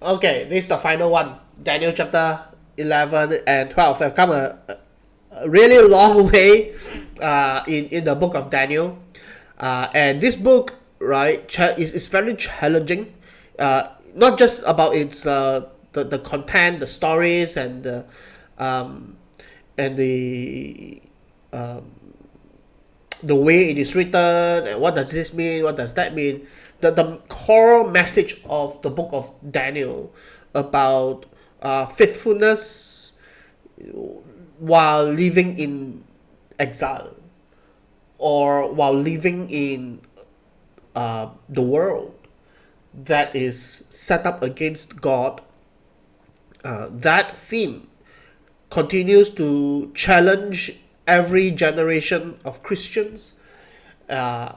Okay, this is the final one. Daniel chapter 11 and 12 have come a really long way in the book of Daniel. And this book, right, is very challenging. Not just about its the content, the stories, um, and the way it is written, and what does this mean, what does that mean. The core message of the book of Daniel about faithfulness while living in exile or while living in the world that is set up against God. That theme continues to challenge every generation of Christians, uh,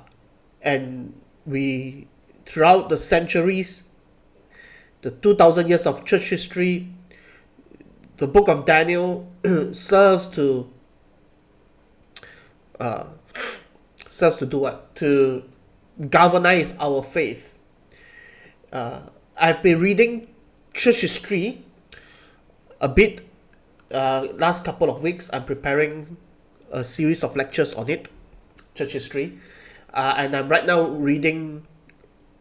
and we throughout the centuries, the 2000 years of church history, the book of Daniel serves to serves to do what? To galvanize our faith. I've been reading church history a bit last couple of weeks. I'm preparing a series of lectures on it, church history, and I'm right now reading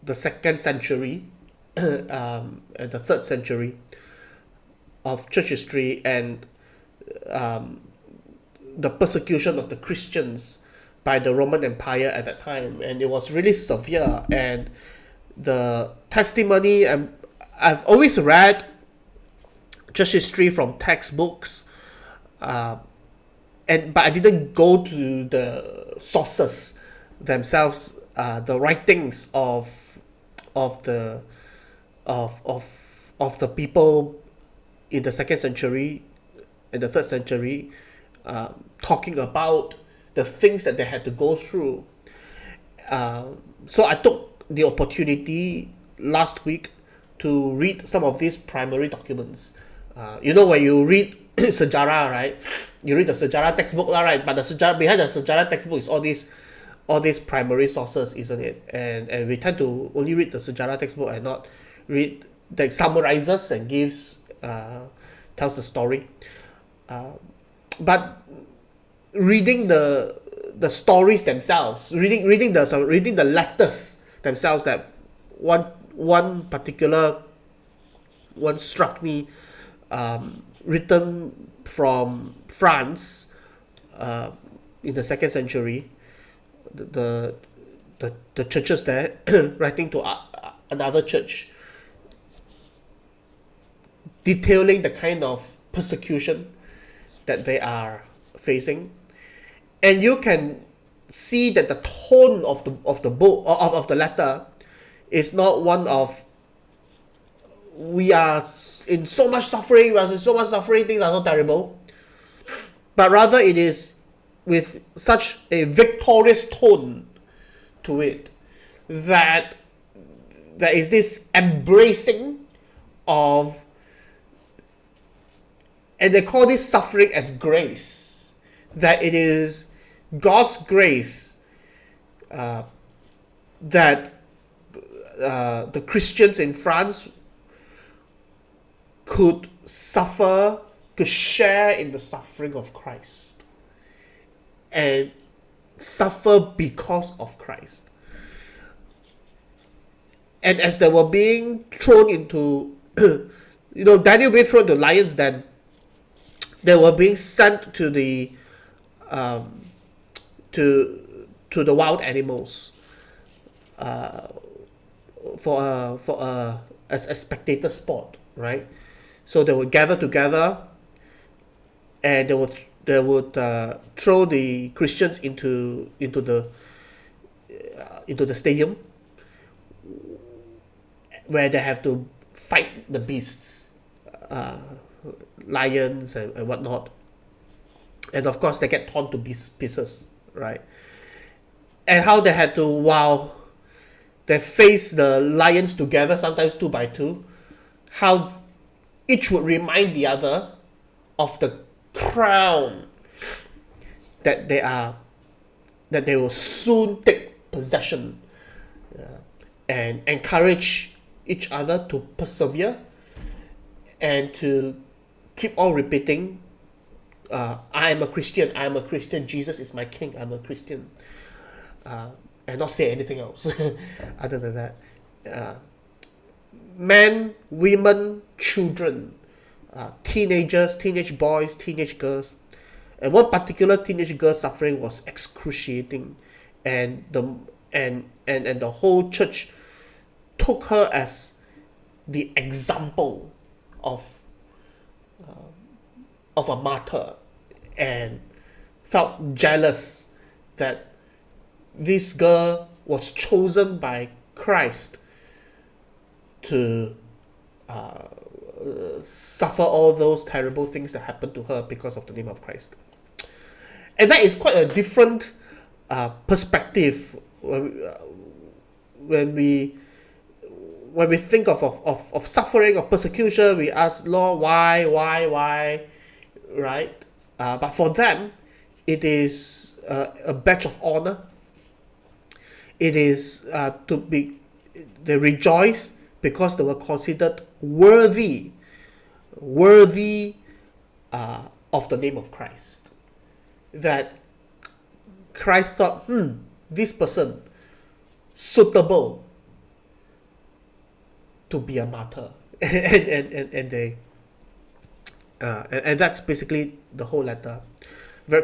the second century and the third century of church history, and the persecution of the Christians by the Roman Empire at that time, and it was really severe. And the testimony, I've always read church history from textbooks, and but I didn't go to the sources themselves, the writings of the of the people in the second century, in the third century, talking about the things that they had to go through. So I took the opportunity last week to read some of these primary documents. When you read sejarah, right? You read the sejarah textbook, right? But the sejarah behind the sejarah textbook is all these primary sources, isn't it? And we tend to only read the sejarah textbook and not read that summarizes and gives tells the story. But reading the stories themselves, reading the letters themselves, that one particular one struck me, written from France in the second century. The the churches there writing to another church, detailing the kind of persecution that they are facing, and you can see that the tone of the book, of the letter, is not one of we are in so much suffering, things are so terrible, but rather it is with such a victorious tone to it, that there is this embracing of, and they call this suffering as grace, that it is God's grace that the Christians in France could suffer, could share in the suffering of Christ, and suffer because of Christ. And as they were being thrown into, Daniel being thrown to lions, then they were being sent to the to the wild animals, as a spectator sport, right? So they would gather together, and they would throw the Christians into the stadium, where they have to fight the beasts, lions and whatnot, and of course they get torn to pieces, right? And how they had to, while they face the lions together, sometimes two by two, how each would remind the other of the crown that they will soon take possession, and encourage each other to persevere and to keep on repeating, I am a Christian, I am a Christian, Jesus is my king, I'm a Christian, and not say anything else other than that. Men, women, children, teenagers, teenage boys, teenage girls, and one particular teenage girl's suffering was excruciating, and the whole church took her as the example of a martyr, and felt jealous that this girl was chosen by Christ to suffer all those terrible things that happened to her because of the name of Christ. And that is quite a different perspective when we think of suffering, of persecution. We ask, Lord, why, right? But for them, it is a badge of honor. It is they rejoice because they were considered worthy of the name of Christ. That Christ thought, this person suitable to be a martyr, and they and that's basically the whole letter.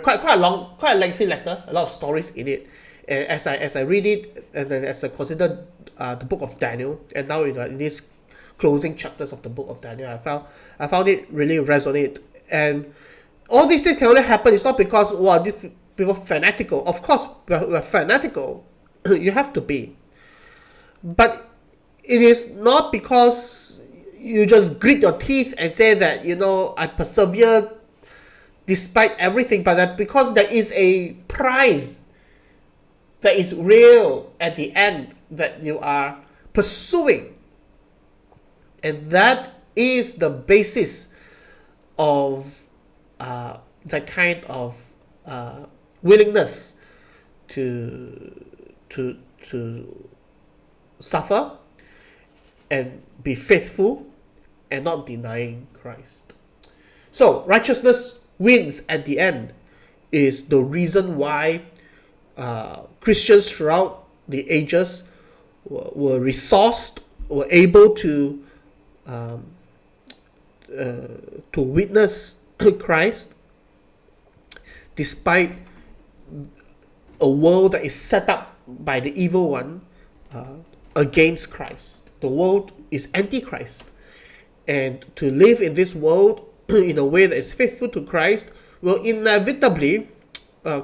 Quite a lengthy letter, a lot of stories in it. And as I read it, and then as I consider the book of Daniel, and now in these closing chapters of the book of Daniel, I found it really resonate. And all these things can only happen. It's not because these people fanatical. Of course, we're fanatical. You have to be, but it is not because you just grit your teeth and say that I persevere despite everything, but that because there is a prize that is real at the end that you are pursuing, and that is the basis of that kind of willingness to suffer and be faithful and not denying Christ. So righteousness wins at the end is the reason why Christians throughout the ages were resourced, were able to witness Christ despite a world that is set up by the evil one against Christ. The world is anti-Christ, and to live in this world in a way that is faithful to Christ will inevitably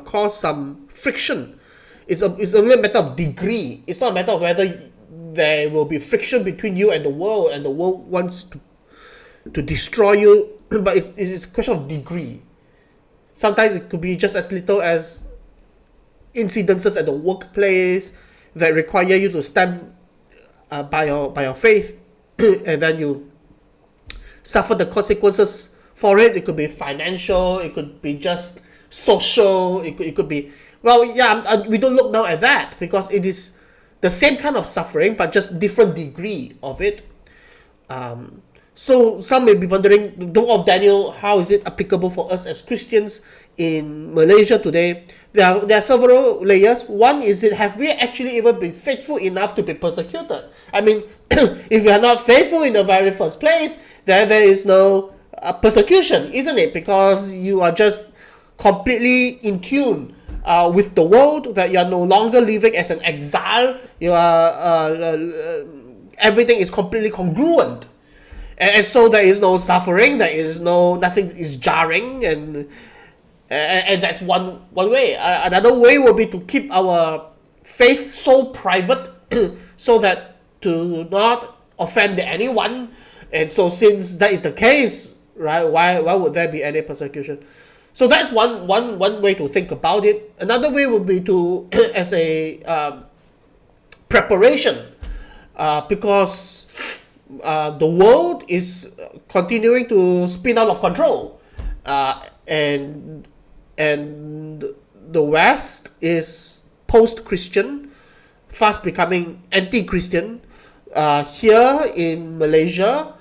cause some friction. It's only a matter of degree. It's not a matter of whether there will be friction between you and the world wants to destroy you, but it's a question of degree. Sometimes it could be just as little as incidences at the workplace that require you to stand by your faith, and then you suffer the consequences for it. It could be financial, it could be just social, it could be, we don't look now at that because it is the same kind of suffering but just different degree of it. So some may be wondering, the book of Daniel, how is it applicable for us as Christians in Malaysia today? There are several layers. One is, have we actually even been faithful enough to be persecuted? I mean, if you are not faithful in the very first place, then there is no persecution, isn't it? Because you are just completely in tune with the world, that you are no longer living as an exile. You are everything is completely congruent. And so there is no suffering, nothing is jarring, and that's one way. Another way will be to keep our faith so private so that to not offend anyone. And so since that is the case, right, why would there be any persecution? So that's one way to think about it. Another way would be to as a preparation, because the world is continuing to spin out of control, and the West is post-Christian, fast becoming anti-Christian. Here in Malaysia,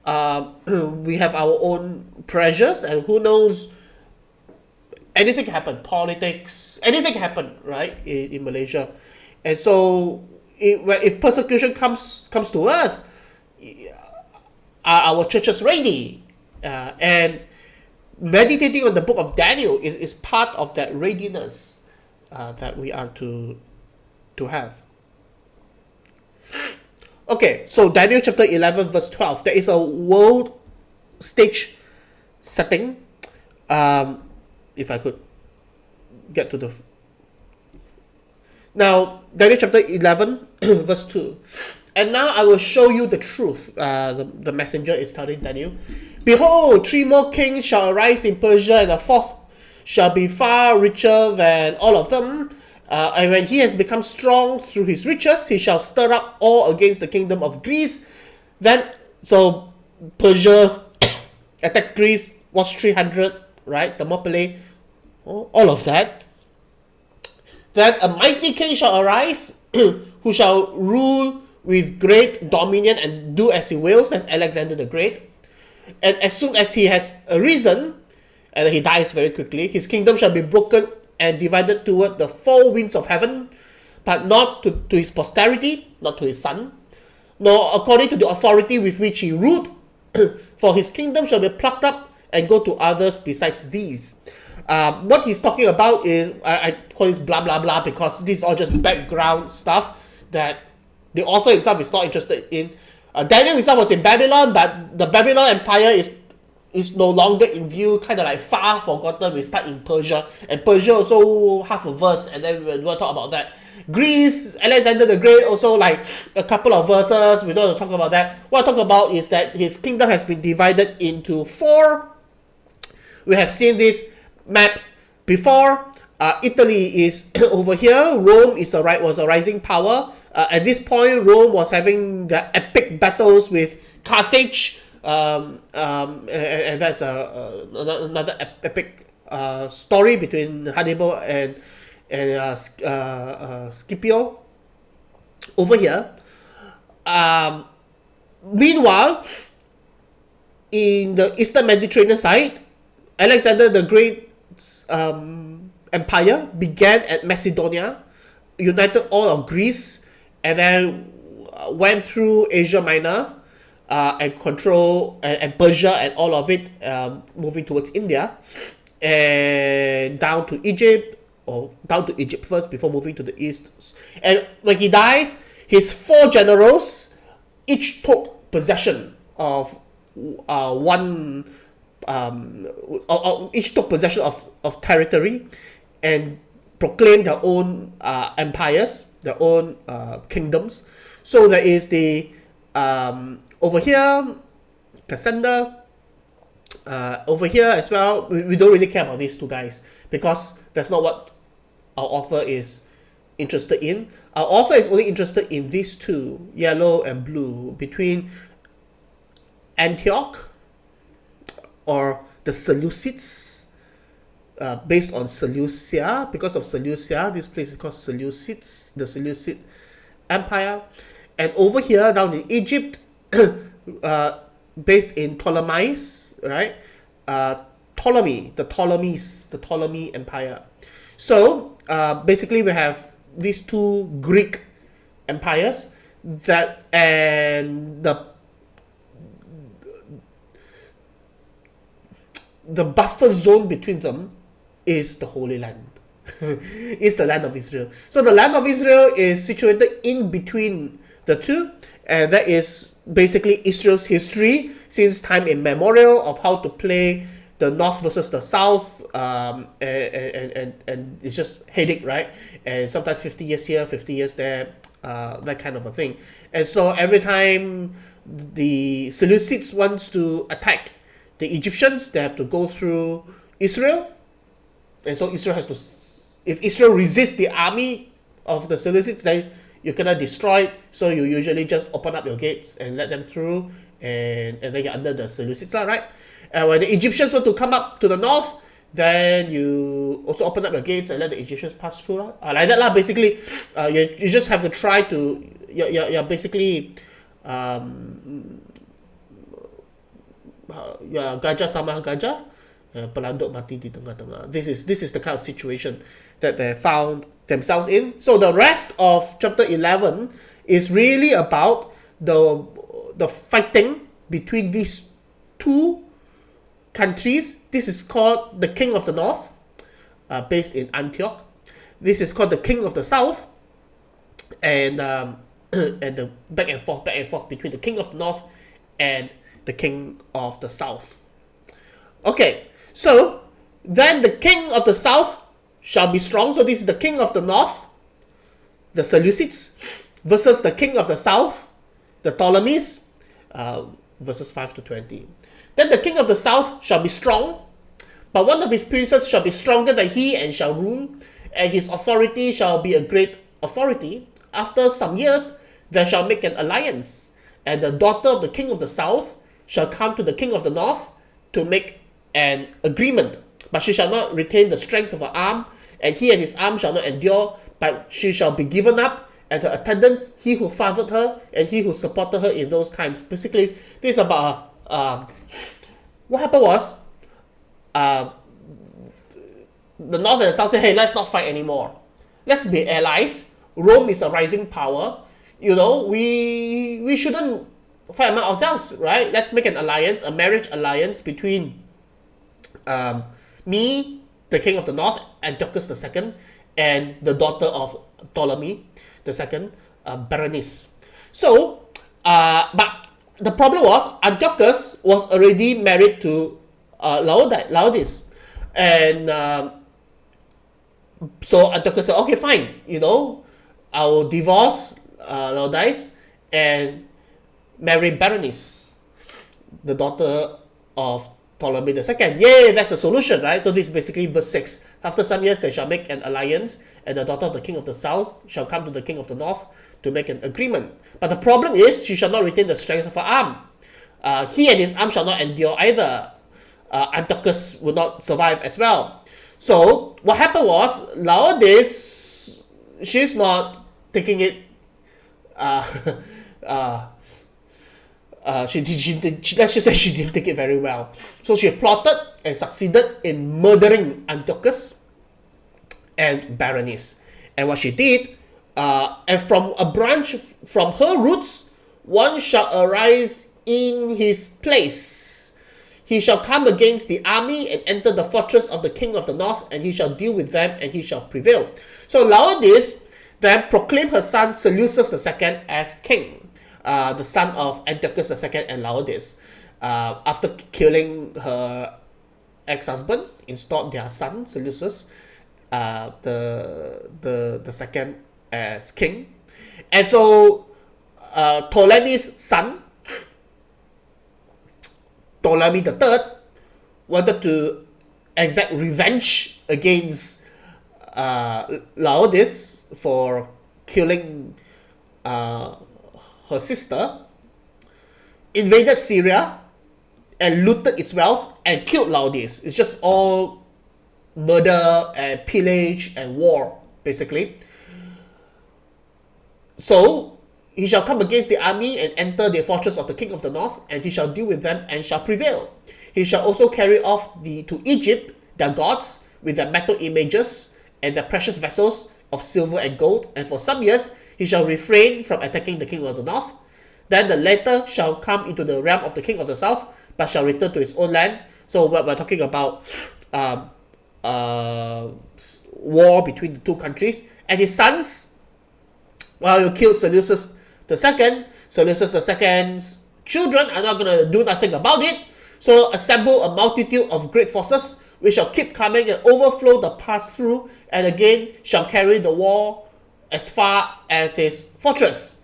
we have our own pressures, and who knows, anything can happen, politics, anything can happen, right, in Malaysia. And so if persecution comes to us, are our churches ready? And meditating on the book of Daniel is part of that readiness that we are to have. Okay, so Daniel chapter 11 verse 12, there is a world stage setting. If I could get to the... Now, Daniel chapter 11 verse 2. And now I will show you the truth. The messenger is telling Daniel, behold, 3 more kings shall arise in Persia, and the 4th shall be far richer than all of them. And when he has become strong through his riches, he shall stir up all against the kingdom of Greece. Then, so Persia attacked Greece, was 300, right? Thermopylae, all of that. Then a mighty king shall arise, who shall rule with great dominion and do as he wills, as Alexander the Great. And as soon as he has arisen, and he dies very quickly, his kingdom shall be broken and divided toward the 4 winds of heaven, but not to his posterity, not to his son, nor according to the authority with which he ruled, for his kingdom shall be plucked up and go to others besides these. What he's talking about is, I call this blah blah blah because this is all just background stuff that the author himself is not interested in. Daniel himself was in Babylon, but the Babylon Empire is no longer in view, kind of like far forgotten. We start in Persia, and Persia also half a verse, and then we want to talk about that. Greece, Alexander the Great, also like a couple of verses. We don't want to talk about that. What I talk about is that his kingdom has been divided into 4. We have seen this map before. Italy is over here. Rome was a rising power. At this point, Rome was having the epic battles with Carthage. And that's another epic story between Hannibal and Scipio over here. Meanwhile, in the Eastern Mediterranean side, Alexander the Great's empire began at Macedonia, united all of Greece, and then went through Asia Minor, and control and Persia and all of it, moving towards India, and down to Egypt, or down to Egypt first before moving to the east. And when he dies, his 4 generals each took possession of each took possession of territory and proclaimed their own empires, their own kingdoms. So there is the over here, Cassander, over here as well. We don't really care about these 2 guys because that's not what our author is interested in. Our author is only interested in these 2, yellow and blue, between Antioch, or the Seleucids, based on Seleucia. Because of Seleucia, this place is called Seleucids, the Seleucid Empire. And over here, down in Egypt, based in Ptolemais, right? Ptolemy Empire. So basically, we have these 2 Greek empires that, and the buffer zone between them is the Holy Land. Is the land of Israel. So the land of Israel is situated in between the 2, and that is basically Israel's history since time immemorial of how to play the north versus the south, and it's just headache, right? And sometimes 50 years here, 50 years there, that kind of a thing. And so every time the Seleucids wants to attack the Egyptians, they have to go through Israel. And so Israel has to, if Israel resists the army of the Seleucids, then you're gonna destroy it. So you usually just open up your gates and let them through, and then you're under the Seleucids, right? And when the Egyptians want to come up to the north, then you also open up your gates and let the Egyptians pass through, like that, basically. You just have to try to, you're basically ya gajah sama gajah, pelanduk mati di tengah-tengah. This is the kind of situation that they found themselves in. So the rest of chapter 11 is really about the fighting between these two countries. This is called the King of the North, based in Antioch. This is called the King of the South, and and the back and forth between the King of the North and the King of the South. Okay, so then the King of the South shall be strong. So this is the King of the North, the Seleucids, versus the King of the South, the Ptolemies, verses 5 to 20. Then the King of the South shall be strong, but one of his princes shall be stronger than he and shall rule, and his authority shall be a great authority. After some years, they shall make an alliance, and the daughter of the King of the South shall come to the King of the North to make an agreement, but she shall not retain the strength of her arm, and he and his arm shall not endure, but she shall be given up, and her attendants, he who fathered her, and he who supported her in those times. Basically, this is about what happened was the North and the South said, hey, let's not fight anymore. Let's be allies. Rome is a rising power. You know, we shouldn't fight among ourselves, right? Let's make an alliance, a marriage alliance between me, the King of the North, Antiochus II, and the daughter of Ptolemy II, Berenice. So, but the problem was Antiochus was already married to Laodice, and so Antiochus said, okay, fine, you know, I'll divorce Laodice and marry Berenice, the daughter of Ptolemy II. Yay, that's the solution, right? So this is basically verse 6. After some years, they shall make an alliance, and the daughter of the King of the South shall come to the King of the North to make an agreement. But the problem is, she shall not retain the strength of her arm. He and his arm shall not endure either. Antiochus will not survive as well. So what happened was, Laodice, she's not taking it she let's just say she didn't take it very well. So she plotted and succeeded in murdering Antiochus and Berenice. And what she did, and from a branch from her roots, one shall arise in his place. He shall come against the army and enter the fortress of the King of the North, and he shall deal with them, and he shall prevail. So Laodice then proclaimed her son Seleucus II as king, the son of Antiochus II and Laodice. After killing her ex-husband, installed their son Seleucus, the second, as king. And so Ptolemy's son, Ptolemy III, wanted to exact revenge against Laodice for killing her sister, invaded Syria and looted its wealth and killed Laodice. It's just all murder and pillage and war, basically. So he shall come against the army and enter the fortress of the King of the North, and he shall deal with them and shall prevail. He shall also carry off to Egypt their gods with their metal images and their precious vessels of silver and gold, and for some years he shall refrain from attacking the King of the North. Then the latter shall come into the realm of the King of the South, but shall return to his own land. So what we're talking about, war between the two countries. And his sons, well, you killed Seleucus II. Seleucus II's children are not going to do nothing about it. So assemble a multitude of great forces, which shall keep coming and overflow the pass through, and again shall carry the wall as far as his fortress.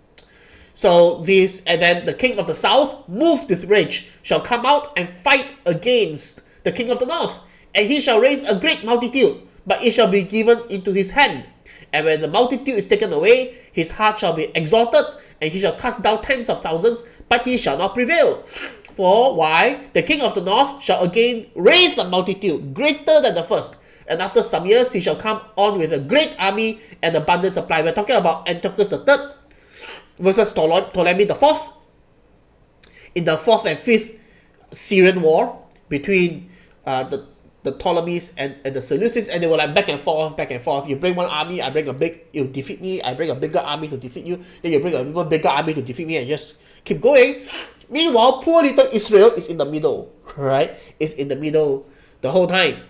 So this, and then the King of the South, moved with rage, shall come out and fight against the King of the North, and he shall raise a great multitude, but it shall be given into his hand. And when the multitude is taken away, his heart shall be exalted, and he shall cast down tens of thousands, but he shall not prevail. For why? The King of the North shall again raise a multitude greater than the first, and after some years he shall come on with a great army and abundant supply. We're talking about Antiochus III versus Ptolemy IV in the 4th and 5th Syrian war between the Ptolemies and the Seleucids, and they were like back and forth, back and forth. You bring one army, I bring a big, you defeat me. I bring a bigger army to defeat you. Then you bring a even bigger army to defeat me, and just keep going. Meanwhile, poor little Israel is in the middle, right? It's in the middle the whole time.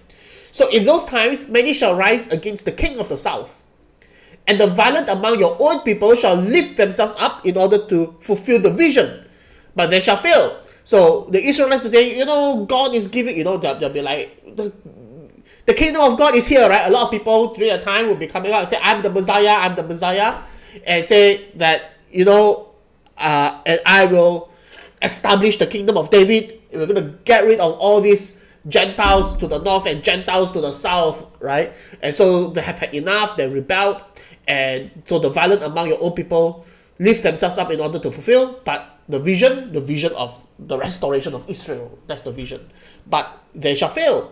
So in those times, many shall rise against the king of the south, and the violent among your own people shall lift themselves up in order to fulfill the vision, but they shall fail. So the Israelites will say, God is giving, they'll be like, the kingdom of God is here, right? A lot of people during a time will be coming out and say, I'm the Messiah, and say that, and I will establish the kingdom of David. We're going to get rid of all these Gentiles to the north and Gentiles to the south, right? And so they have had enough, they rebelled, and so the violent among your own people lift themselves up in order to fulfill, but the vision of the restoration of Israel, that's the vision, but they shall fail.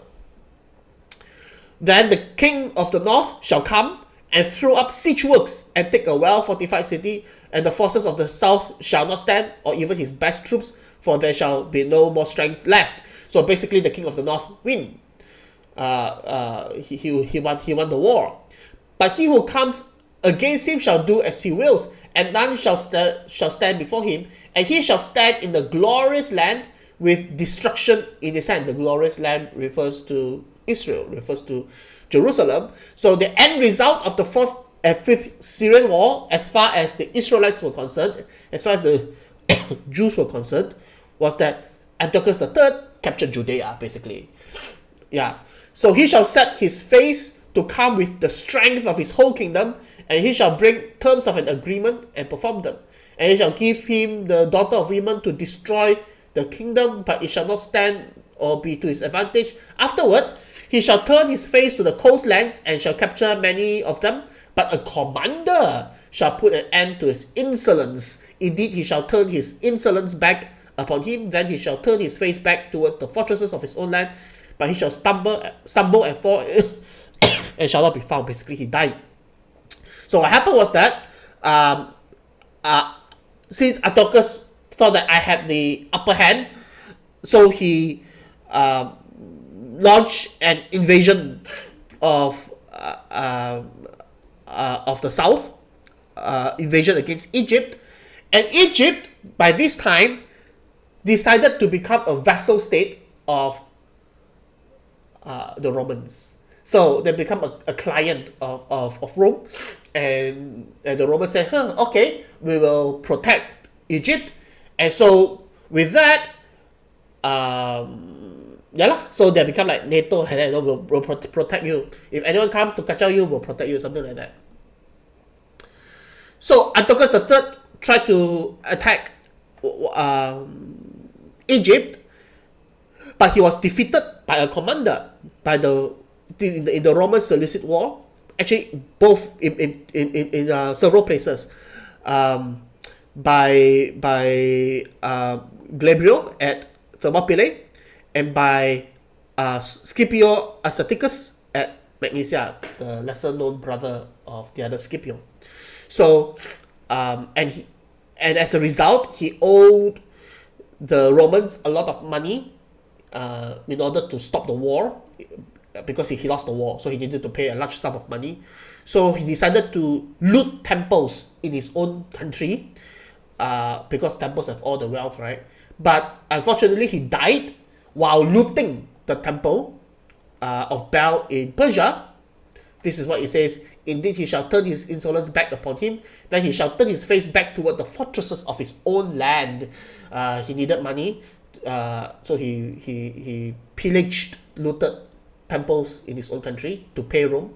Then the king of the north shall come and throw up siege works and take a well-fortified city, and the forces of the south shall not stand, or even his best troops, for there shall be no more strength left. So basically the king of the north win. He won the war. But he who comes against him shall do as he wills, and none shall stand before him, and he shall stand in the glorious land with destruction in his hand. The glorious land refers to Israel, refers to Jerusalem. So the end result of the 4th and 5th Syrian war, as far as the Israelites were concerned, as far as the Jews were concerned, was that Antiochus III captured Judea, basically. Yeah. So he shall set his face to come with the strength of his whole kingdom, and he shall bring terms of an agreement and perform them. And he shall give him the daughter of women to destroy the kingdom, but it shall not stand or be to his advantage. Afterward, he shall turn his face to the coastlands and shall capture many of them, but a commander shall put an end to his insolence. Indeed, he shall turn his insolence back upon him. Then he shall turn his face back towards the fortresses of his own land, but he shall stumble and fall and shall not be found. Basically, he died. So what happened was that since Antiochus thought that I had the upper hand, so he launched an invasion of the south, invasion against Egypt, and Egypt by this time decided to become a vassal state of the Romans. So they become a client of Rome, and the Romans said, okay, we will protect Egypt. And so with that, so they become like NATO, and we'll protect you. If anyone comes to capture you, we'll protect you, something like that. So Antiochus III tried to attack Egypt, but he was defeated by a commander in the Roman Seleucid War. Actually, both in several places, by Glabrio at Thermopylae, and by Scipio Assaticus at Magnesia, the lesser known brother of the other Scipio. So, and as a result, he owed the Romans a lot of money in order to stop the war, because he lost the war, so he needed to pay a large sum of money. So he decided to loot temples in his own country, because temples have all the wealth, right? But unfortunately, he died while looting the temple of Baal in Persia. This is what it says. Indeed, he shall turn his insolence back upon him. Then he shall turn his face back toward the fortresses of his own land. He needed money, so he pillaged, looted temples in his own country to pay Rome.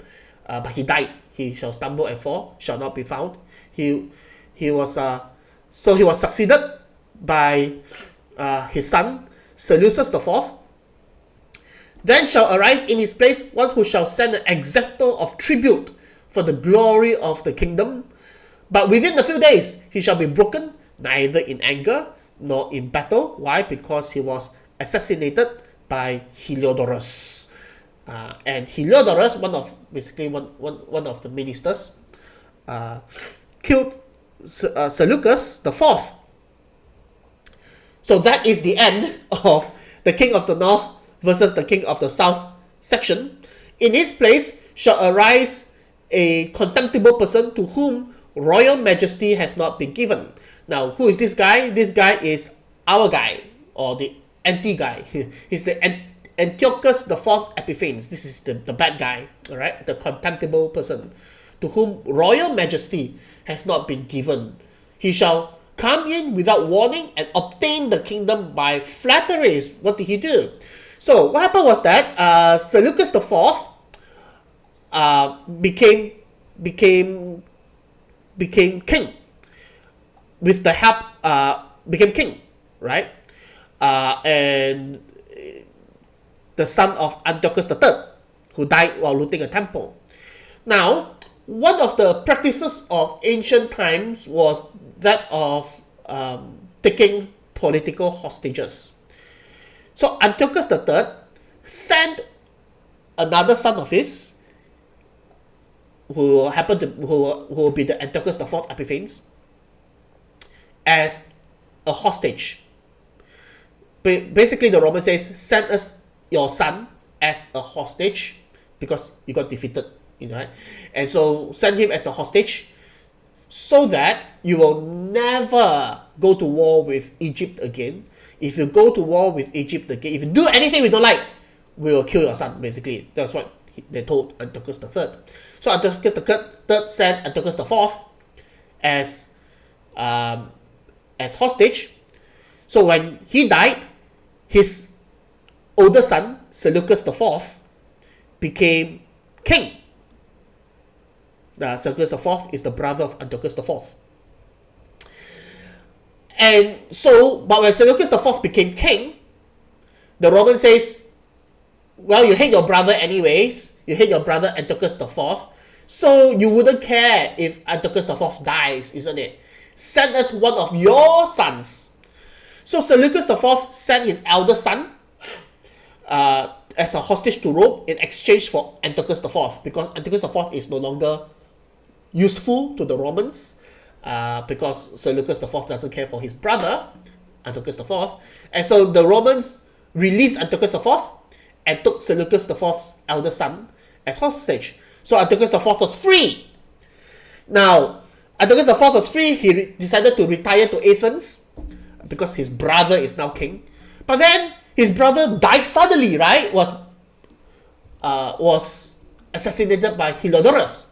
But he died. He shall stumble and fall, shall not be found. He was succeeded by his son Seleucus IV. Then shall arise in his place one who shall send an exactor of tribute for the glory of the kingdom. But within a few days he shall be broken, neither in anger nor in battle. Why? Because he was assassinated by Heliodorus. And Heliodorus, one of the ministers, killed Seleucus IV. So that is the end of the king of the north versus the king of the south section. In his place shall arise a contemptible person to whom royal majesty has not been given. Now, who is this guy? This guy is our guy, or the anti-guy. He's the Antiochus IV Epiphanes. This is the bad guy, all right? The contemptible person to whom royal majesty has not been given. He shall come in without warning and obtain the kingdom by flatteries. What did he do? So what happened was that Seleucus IV became king with the help became king, right? And the son of Antiochus III, who died while looting a temple. Now, one of the practices of ancient times was that of taking political hostages. So Antiochus III sent another son of his, who will be the Antiochus IV Epiphanes, as a hostage. Basically, the Roman says, send us your son as a hostage because you got defeated, right? And so send him as a hostage so that you will never go to war with Egypt again. If you go to war with Egypt again, if you do anything we don't like, we will kill your son, basically. That's what they told Antiochus III. So Antiochus III sent Antiochus IV as hostage. So when he died, his older son, Seleucus IV, became king. Seleucus IV is the brother of Antiochus IV. And so, but when Seleucus IV became king, the Roman says, well, you hate your brother anyways. You hate your brother Antiochus IV. So you wouldn't care if Antiochus IV dies, isn't it? Send us one of your sons. So Seleucus IV sent his elder son as a hostage to Rome in exchange for Antiochus IV, because Antiochus IV is no longer useful to the Romans, because Seleucus IV doesn't care for his brother, Antiochus IV. And so the Romans released Antiochus IV and took Seleucus IV's elder son as hostage. So Antiochus IV was free. Now, Antiochus IV was free. He decided to retire to Athens because his brother is now king. But then his brother died suddenly, right? Was assassinated by Heliodorus.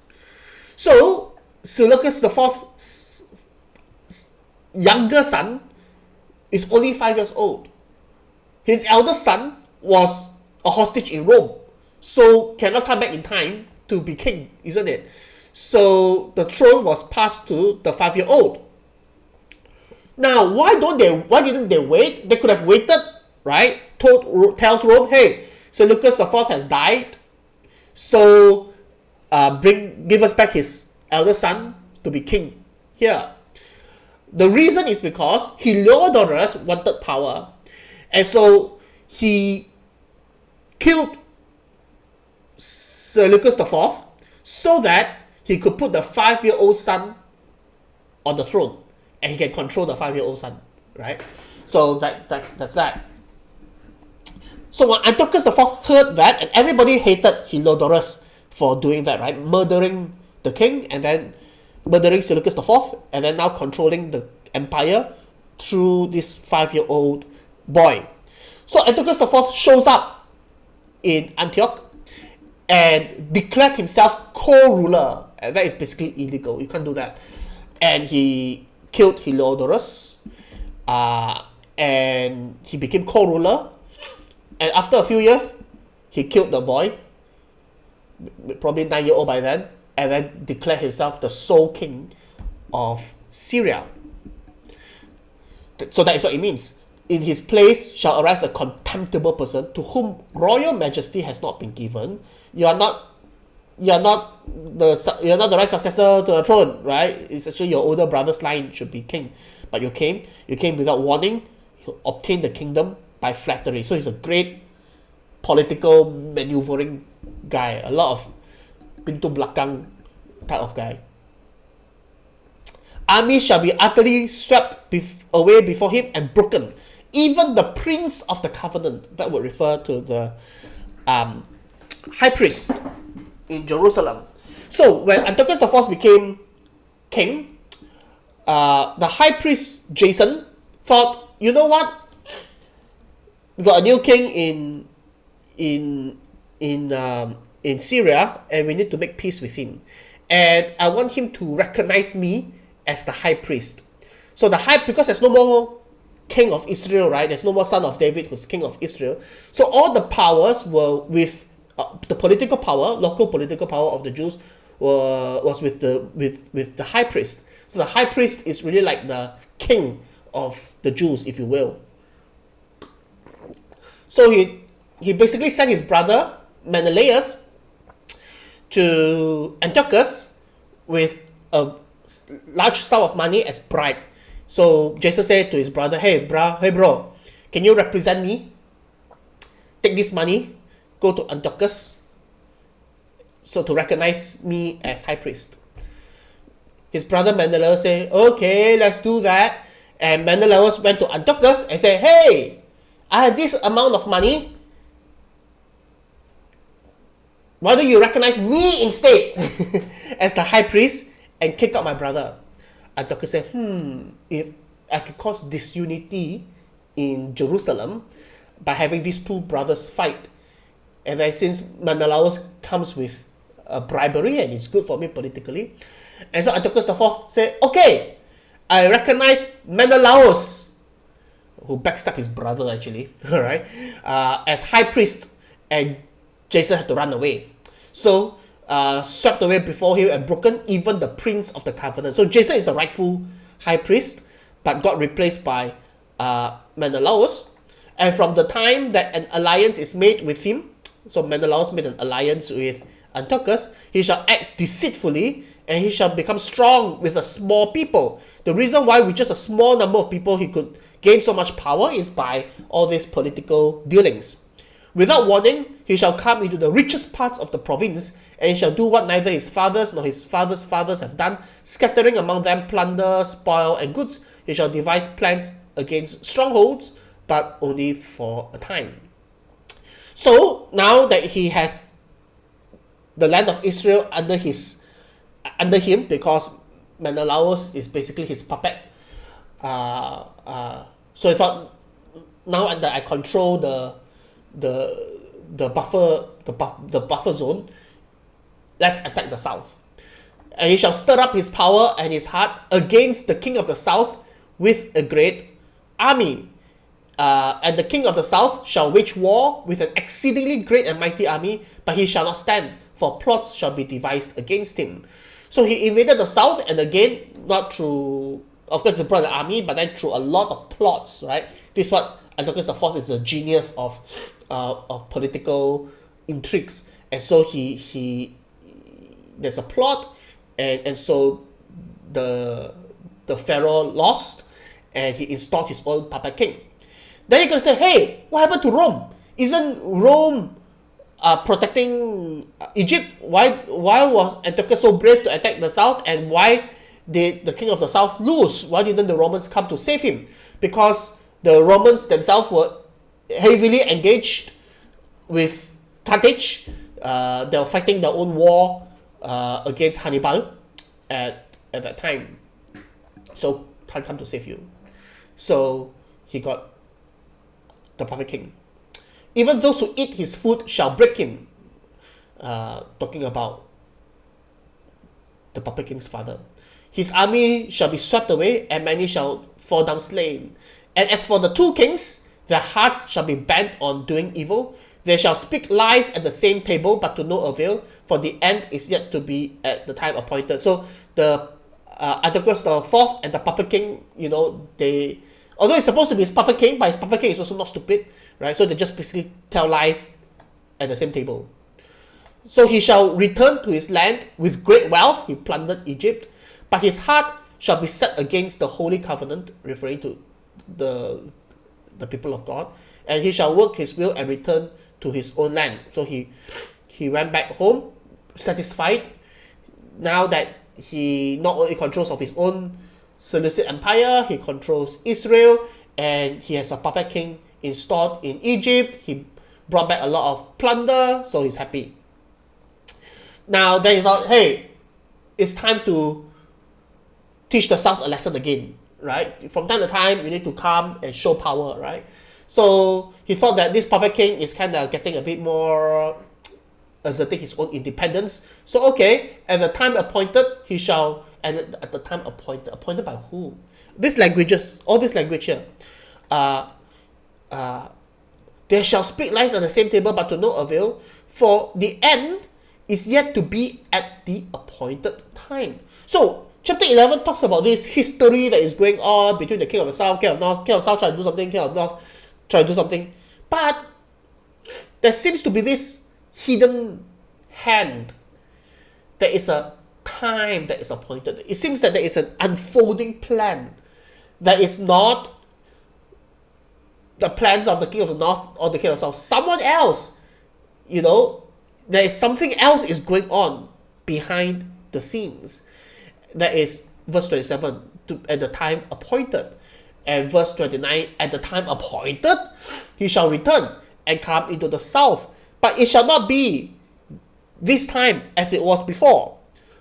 So Seleucus IV's younger son is only 5 years old. His eldest son was a hostage in Rome, so cannot come back in time to be king, isn't it? So the throne was passed to the 5-year-old. Now, why didn't they wait? They could have waited, right? Tells Rome, hey, Seleucus IV has died, so give us back his elder son to be king here. The reason is because Heliodorus wanted power, and so he killed Seleucus IV so that he could put the 5-year-old son on the throne, and he can control the 5-year-old son, right? So that's that. So when Antiochus IV heard that, and everybody hated Heliodorus for doing that, right? Murdering the king, and then murdering Seleucus IV, and then now controlling the empire through this 5-year-old boy. So Antiochus IV shows up in Antioch and declared himself co-ruler, and that is basically illegal. You can't do that. And he killed Heliodorus, and he became co-ruler. And after a few years, he killed the boy, probably 9-year-old by then, and then declared himself the sole king of Syria. So that is what it means. In his place shall arise a contemptible person to whom royal majesty has not been given. You are not the right successor to the throne, right? It's actually your older brother's line should be king, but you came without warning. You obtained the kingdom by flattery. So he's a great political maneuvering guy. A lot of pintu belakang type of guy. Armies shall be utterly swept away before him and broken. even the prince of the covenant, that would refer to the high priest in Jerusalem. So when Antiochus IV became king, the high priest Jason thought, you know what? We got a new king in Syria, and we need to make peace with him. And I want him to recognize me as the high priest. So because there's no more king of Israel, right? There's no more son of David who's king of Israel. So all the powers were with the political power, local political power of the Jews was with the high priest. So the high priest is really like the king of the Jews, if you will. So he basically sent his brother Menelaus to Antiochus with a large sum of money as bribe. So Jason said to his brother, hey bro, can you represent me? Take this money, go to Antiochus, so to recognize me as high priest. His brother Menelaus said, okay, let's do that. And Menelaus went to Antiochus and said, hey, I have this amount of money. Why don't you recognize me instead as the high priest and kick out my brother? Antiochus said, if I could cause disunity in Jerusalem by having these two brothers fight, and then since Menelaus comes with bribery and it's good for me politically, and so Antiochus IV said, okay, I recognize Menelaus, who backstabbed his brother actually, right, as high priest, and Jason had to run away. So swept away before him and broken even the prince of the covenant. So Jason is the rightful high priest, but got replaced by Menelaus. And from the time that an alliance is made with him, so Menelaus made an alliance with Antiochus, he shall act deceitfully and he shall become strong with a small people. The reason why with just a small number of people he could gain so much power is by all these political dealings. Without warning, he shall come into the richest parts of the province, and he shall do what neither his fathers nor his fathers' fathers have done, scattering among them plunder, spoil, and goods. He shall devise plans against strongholds, but only for a time. So now that he has the land of Israel under him, because Menelaus is basically his puppet, so he thought, now that I control the buffer zone, let's attack the south. And he shall stir up his power and his heart against the king of the south with a great army. And the king of the south shall wage war with an exceedingly great and mighty army, but he shall not stand, for plots shall be devised against him. So he invaded the south, and again, not through, of course, he brought the army, but then through a lot of plots, right? This is what Antiochus IV is a genius of political intrigues, and so he there's a plot, and so the pharaoh lost, and he installed his own puppet king. Then you're gonna say, hey, what happened to Rome? Isn't Rome protecting Egypt? Why was Antiochus so brave to attack the south, and why did the king of the south lose? Why didn't the Romans come to save him? Because the Romans themselves were heavily engaged with Carthage. They were fighting their own war against Hannibal at that time. So can't come to save you. So he got the puppet king. Even those who eat his food shall break him. Talking about the puppet king's father. His army shall be swept away, and many shall fall down slain. And as for the two kings, their hearts shall be bent on doing evil. They shall speak lies at the same table, but to no avail, for the end is yet to be at the time appointed. So the Antiochus IV and the puppet king, they, although it's supposed to be his puppet king, but his puppet king is also not stupid, right? So they just basically tell lies at the same table. So he shall return to his land with great wealth. He plundered Egypt, but his heart shall be set against the holy covenant, referring to the people of God, and he shall work his will and return to his own land. So he went back home satisfied, now that he not only controls of his own Seleucid empire, he controls Israel, and he has a puppet king installed in Egypt. He brought back a lot of plunder, so he's happy. Now then he thought, hey, it's time to teach the South a lesson again, right? From time to time, you need to come and show power, right? So he thought that this puppet king is kind of getting a bit more asserting his own independence. So okay, at the time appointed, he shall, and at the time appointed by who? These languages, all this language here. They shall speak lies at the same table, but to no avail, for the end is yet to be at the appointed time. So chapter 11 talks about this history that is going on between the king of the south, king of the north, king of the south try to do something, king of the north try to do something. But there seems to be this hidden hand. There is a time that is appointed. It seems that there is an unfolding plan that is not the plans of the king of the north or the king of the south. Someone else, there is something else is going on behind the scenes. That is verse 27, at the time appointed. And verse 29, at the time appointed, he shall return and come into the south. But it shall not be this time as it was before.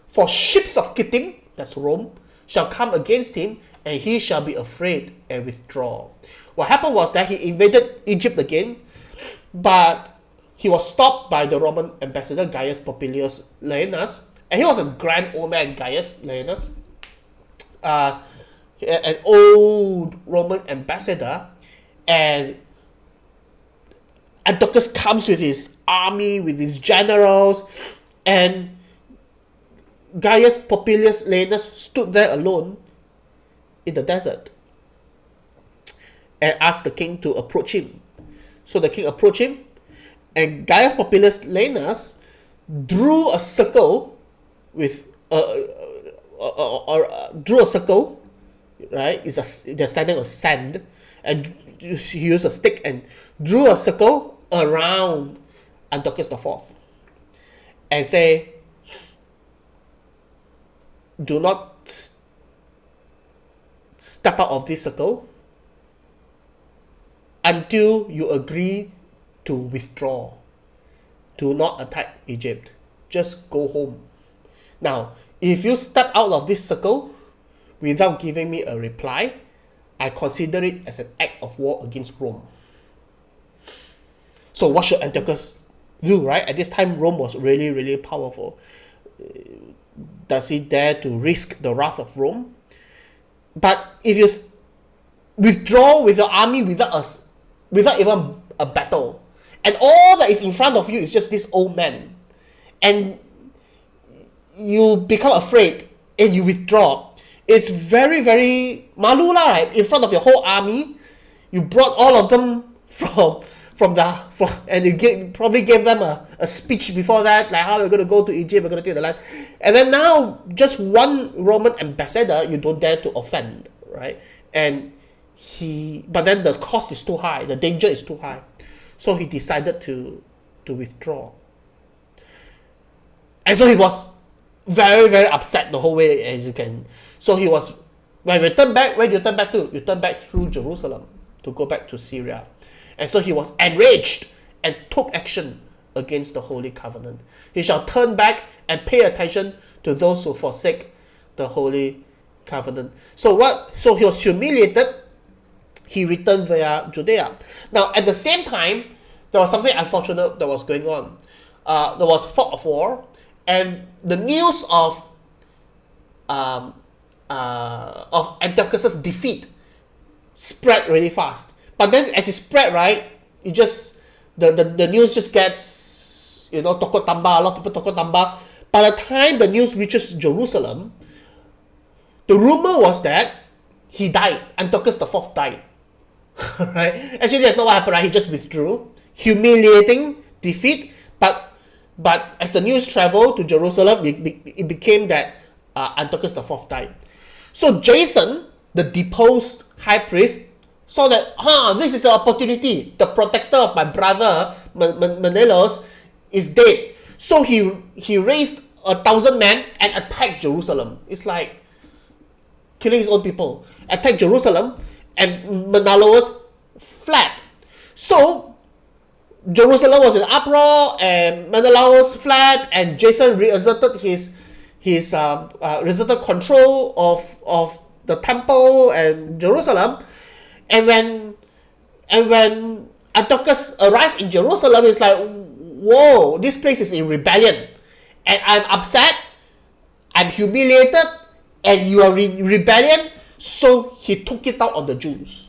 For ships of Kittim, that's Rome, shall come against him, and he shall be afraid and withdraw. What happened was that he invaded Egypt again, but he was stopped by the Roman ambassador Gaius Popilius Laenas, and he was a grand old man, Gaius Laenas, an old Roman ambassador, and Antiochus comes with his army, with his generals, and Gaius Popilius Laenas stood there alone in the desert and asked the king to approach him. So the king approached him, and Gaius Popilius Laenas drew a circle with drew a circle, right? They're standing on sand, and he used a stick and drew a circle around Antiochus IV and say, do not step out of this circle until you agree to withdraw. Do not attack Egypt. Just go home. Now, if you step out of this circle without giving me a reply, I consider it as an act of war against Rome. So what should Antiochus do, right? At this time, Rome was really, really powerful. Does he dare to risk the wrath of Rome? But if you withdraw with your army without even a battle, and all that is in front of you is just this old man, and you become afraid and you withdraw, it's very, very malu lah, right? In front of your whole army, you brought all of them and you probably gave them a speech before that, like how we're going to go to Egypt, we're going to take the land, and then now just one Roman ambassador you don't dare to offend, right? But then the cost is too high, the danger is too high, so he decided to withdraw, and so he was very, very upset the whole way, as you can. So he was, when you turn back, where do you turn back to? You turn back through Jerusalem to go back to Syria. And so he was enraged and took action against the Holy Covenant. He shall turn back and pay attention to those who forsake the Holy Covenant. So he was humiliated. He returned via Judea. Now, at the same time, there was something unfortunate that was going on. There was fog of war, and the news of Antiochus' defeat spread really fast. But then as it spread, right, the news just gets, toko tamba, a lot of people toko tamba. By the time the news reaches Jerusalem, the rumor was that he died. Antiochus IV died. Right? Actually, that's not what happened, right? He just withdrew. Humiliating defeat. But as the news traveled to Jerusalem, it became that Antiochus IV died. So Jason, the deposed high priest, saw that, this is an opportunity. The protector of my brother, Menelaus, is dead. So he raised 1,000 men and attacked Jerusalem. It's like killing his own people. Attacked Jerusalem, and Menelaus fled. So Jerusalem was in uproar, and Menelaus fled, and Jason reasserted reasserted control of the temple and Jerusalem. And when Antiochus arrived in Jerusalem, it's like, whoa, this place is in rebellion, and I'm upset, I'm humiliated, and you are in rebellion. So he took it out on the Jews.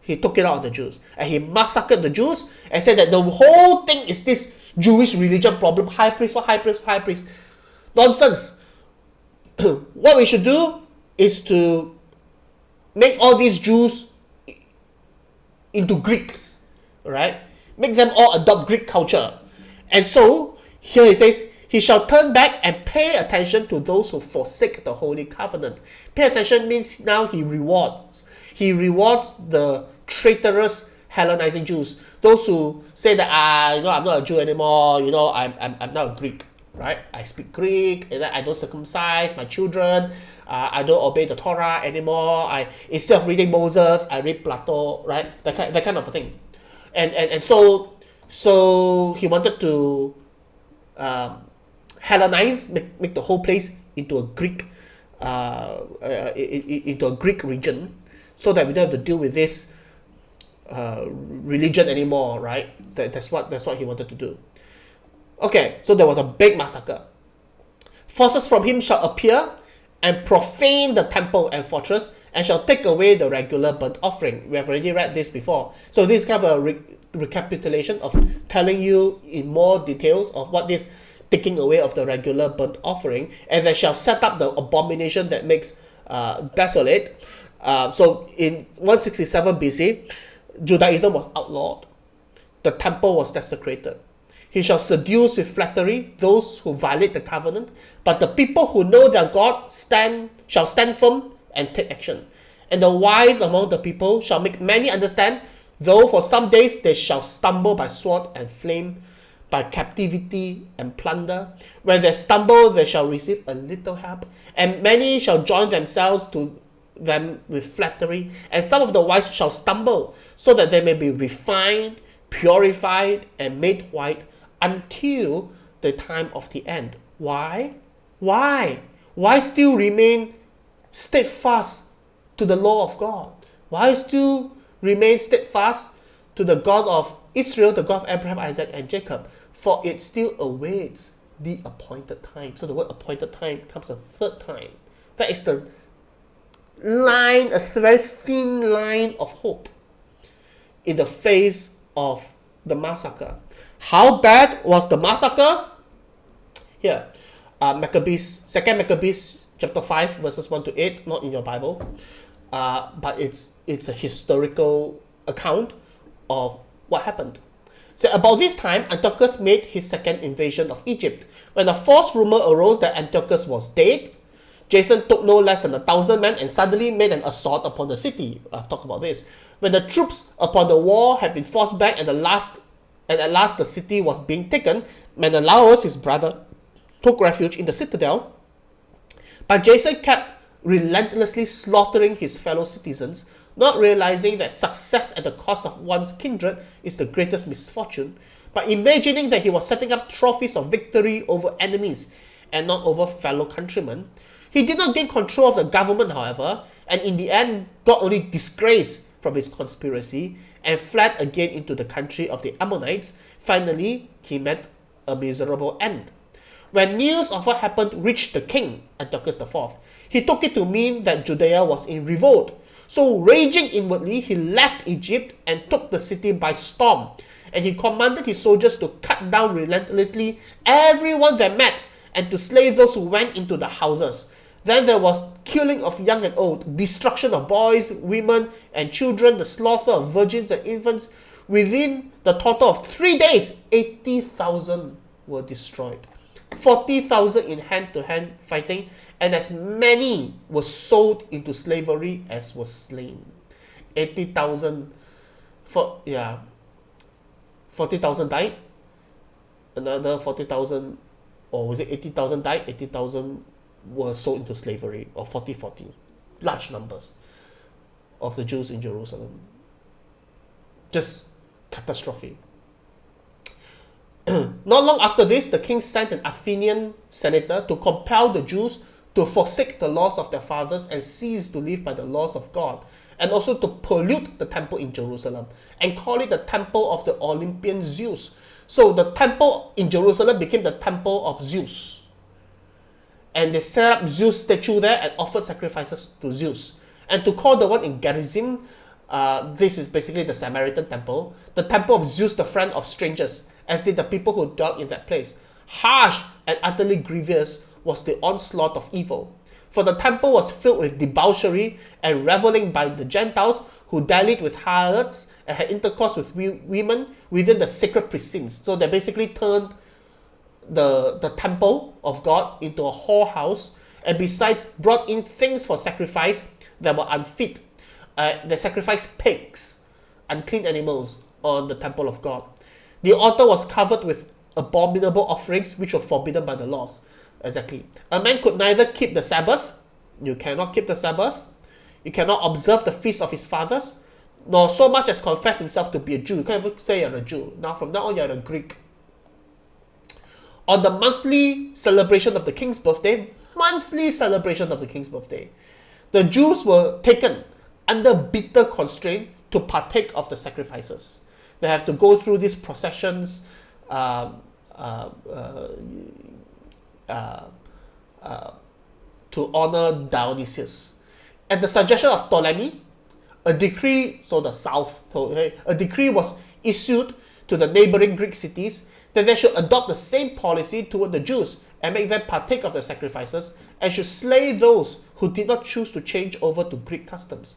He took it out on the Jews, and he massacred the Jews and said that the whole thing is this Jewish religion problem. High priest, what high priest, high priest? Nonsense. What we should do is to make all these Jews into Greeks, right? Make them all adopt Greek culture. And so here he says, he shall turn back and pay attention to those who forsake the holy covenant. Pay attention means now he rewards. He rewards the traitorous Hellenizing Jews, those who say that I'm not a Jew anymore, I'm not a Greek, right? I speak Greek, and I don't circumcise my children, I don't obey the Torah anymore. Instead of reading Moses, I read Plato, right? That kind of a thing. And so he wanted to Hellenize, make the whole place into a Greek into a Greek region, so that we don't have to deal with this religion anymore, right? That's what he wanted to do. Okay, so there was a big massacre. Forces from him shall appear and profane the temple and fortress, and shall take away the regular burnt offering. We have already read this before. So this is kind of a recapitulation of telling you in more details of what this taking away of the regular burnt offering, and they shall set up the abomination that makes desolate. So in 167 BC, Judaism was outlawed. The temple was desecrated. He shall seduce with flattery those who violate the covenant, but the people who know their God shall stand firm and take action. And the wise among the people shall make many understand, though for some days they shall stumble by sword and flame, by captivity and plunder. When they stumble, they shall receive a little help, and many shall join themselves to them with flattery, and some of the wise shall stumble, so that they may be refined, purified, and made white until the time of the end. Why? Why still remain steadfast to the law of God? Why still remain steadfast to the God of Israel, the God of Abraham, Isaac, and Jacob? For it still awaits the appointed time. So the word appointed time comes a third time. That is the line, a very thin line of hope in the face of the massacre. How bad was the massacre? Here, Maccabees, 2 Maccabees chapter 5 verses 1 to 8, not in your Bible, but it's a historical account of what happened. So about this time, Antiochus made his second invasion of Egypt. When a false rumor arose that Antiochus was dead, Jason took no less than 1,000 men and suddenly made an assault upon the city. I've talked about this. When the troops upon the wall had been forced back and at last the city was being taken, Menelaus, his brother, took refuge in the citadel. But Jason kept relentlessly slaughtering his fellow citizens, not realizing that success at the cost of one's kindred is the greatest misfortune, but imagining that he was setting up trophies of victory over enemies and not over fellow countrymen. He did not gain control of the government, however, and in the end got only disgrace from his conspiracy and fled again into the country of the Ammonites. Finally, he met a miserable end. When news of what happened reached the king, Antiochus IV, he took it to mean that Judea was in revolt. So, raging inwardly, he left Egypt and took the city by storm. And he commanded his soldiers to cut down relentlessly everyone they met and to slay those who went into the houses. Then there was killing of young and old, destruction of boys, women, and children, the slaughter of virgins and infants. Within the total of 3 days, 80,000 were destroyed. 40,000 in hand-to-hand fighting, and as many were sold into slavery as were slain. 80,000, 40,000 died. Another 40,000, or was it 80,000 died? 80,000 were sold into slavery, or 40-40. Large numbers. of the Jews in Jerusalem. Just catastrophe. Not long after this, the king sent an Athenian senator to compel the Jews to forsake the laws of their fathers and cease to live by the laws of God, and also to pollute the temple in Jerusalem and call it the temple of the Olympian Zeus. So the temple in Jerusalem became the temple of Zeus. And they set up Zeus statue there and offered sacrifices to Zeus. And to call the one in Gerizim, this is basically the Samaritan temple, the temple of Zeus, the friend of strangers, as did the people who dwelt in that place. Harsh and utterly grievous was the onslaught of evil. For the temple was filled with debauchery and reveling by the Gentiles who dallied with harlots and had intercourse with women within the sacred precincts. So they basically turned the temple of God into a whorehouse, and besides brought in things for sacrifice that were unfit. They sacrificed pigs, unclean animals, on the temple of God. The altar was covered with abominable offerings which were forbidden by the laws. Exactly. A man could neither keep the Sabbath, you cannot keep the Sabbath, you cannot observe the feast of his fathers, nor so much as confess himself to be a Jew. You can't even say you're a Jew. Now from now on you're a Greek. On the monthly celebration of the king's birthday, the Jews were taken under bitter constraint to partake of the sacrifices. They have to go through these processions to honor Dionysius. At the suggestion of Ptolemy, a decree, so the south, a decree was issued to the neighboring Greek cities that they should adopt the same policy toward the Jews and make them partake of the sacrifices, and should slay those who did not choose to change over to Greek customs.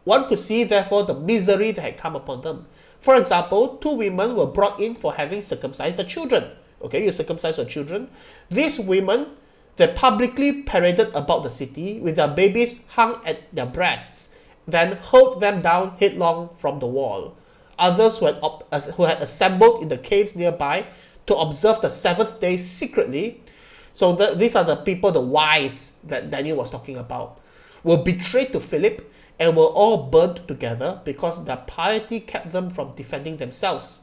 One could see, therefore, the misery that had come upon them. For example, 2 women were brought in for having circumcised the children. Okay, you circumcise your children. These women, they publicly paraded about the city with their babies hung at their breasts, then hurled them down headlong from the wall. Others who had assembled in the caves nearby to observe the 7th day secretly, so these are the people, the wise that Daniel was talking about, were betrayed to Philip and were all burnt together because their piety kept them from defending themselves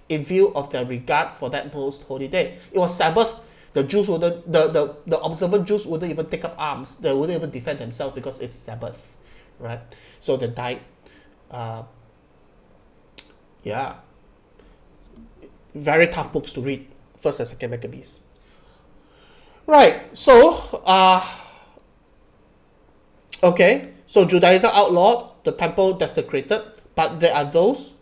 in view of their regard for that most holy day. It was Sabbath. The Jews wouldn't, the observant Jews wouldn't even take up arms. They wouldn't even defend themselves because it's Sabbath, right? So they died. Yeah. Very tough books to read, 1st and 2nd Maccabees. Right, so, okay, so Judaism outlawed, the temple desecrated, but there are those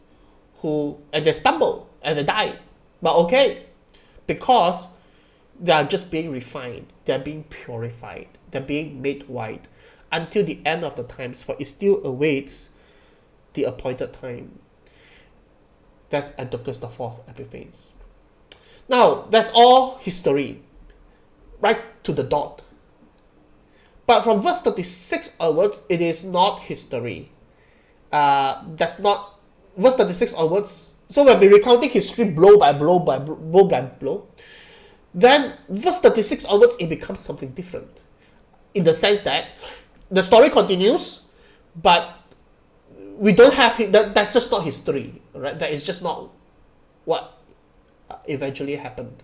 who, and they stumble, and they die. But okay, because they are just being refined, they are being purified, they're being made white until the end of the times, for it still awaits the appointed time. That's Antiochus IV Epiphanes. Now, that's all history, right to the dot. But from verse 36 onwards, it is not history. That's not, verse 36 onwards, so we'll be recounting history blow by blow by blow by blow. Then, verse 36 onwards, it becomes something different. In the sense that the story continues, but we don't have, that's just not history, right? That is just not what eventually happened.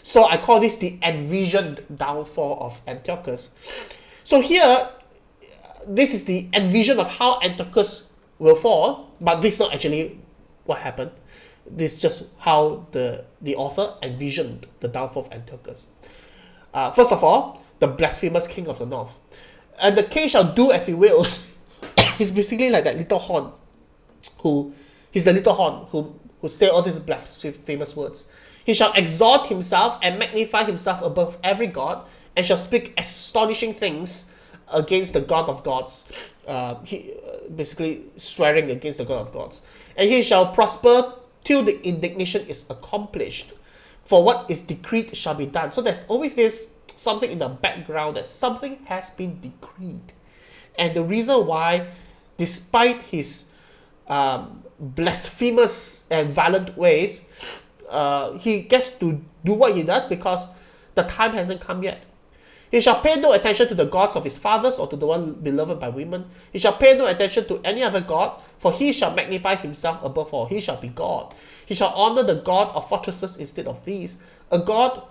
So I call this the envisioned downfall of Antiochus. So here, this is the envision of how Antiochus will fall, but this is not actually what happened. This is just how the author envisioned the downfall of Antiochus. First of all, the blasphemous king of the north. And the king shall do as he wills. He's basically like that little horn, he's the little horn who say all these blasphemous words. He shall exalt himself and magnify himself above every god, and shall speak astonishing things against the God of gods. He basically swearing against the God of gods. And he shall prosper till the indignation is accomplished. For what is decreed shall be done. So there's always this something in the background that something has been decreed. And the reason why, despite his blasphemous and violent ways, he gets to do what he does because the time hasn't come yet. He shall pay no attention to the gods of his fathers or to the one beloved by women. He shall pay no attention to any other god, for he shall magnify himself above all. He shall be God. He shall honor the God of fortresses instead of these. A God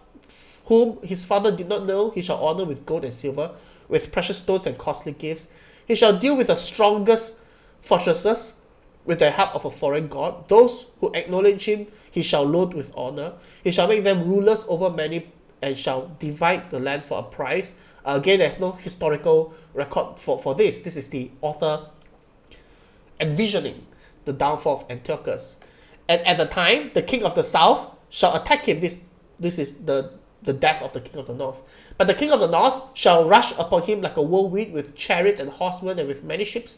whom his father did not know, he shall honor with gold and silver, with precious stones and costly gifts. He shall deal with the strongest fortresses with the help of a foreign god. Those who acknowledge him, he shall load with honor. He shall make them rulers over many and shall divide the land for a price. Again, there's no historical record for this. This is the author envisioning the downfall of Antiochus. And at the time, the king of the south shall attack him. This is the death of the king of the north. But the king of the north shall rush upon him like a whirlwind with chariots and horsemen and with many ships,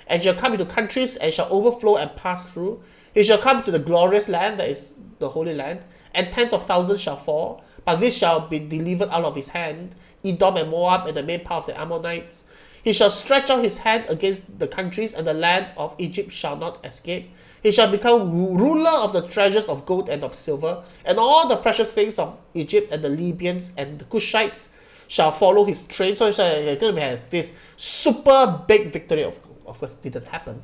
and shall come into countries and shall overflow and pass through. He shall come to the glorious land, that is the Holy Land, and tens of thousands shall fall, but this shall be delivered out of his hand, Edom and Moab and the main part of the Ammonites. He shall stretch out his hand against the countries, and the land of Egypt shall not escape. He shall become ruler of the treasures of gold and of silver, and all the precious things of Egypt, and the Libyans and the Cushites shall follow his train. So you're going to have this super big victory. Of course, didn't happen.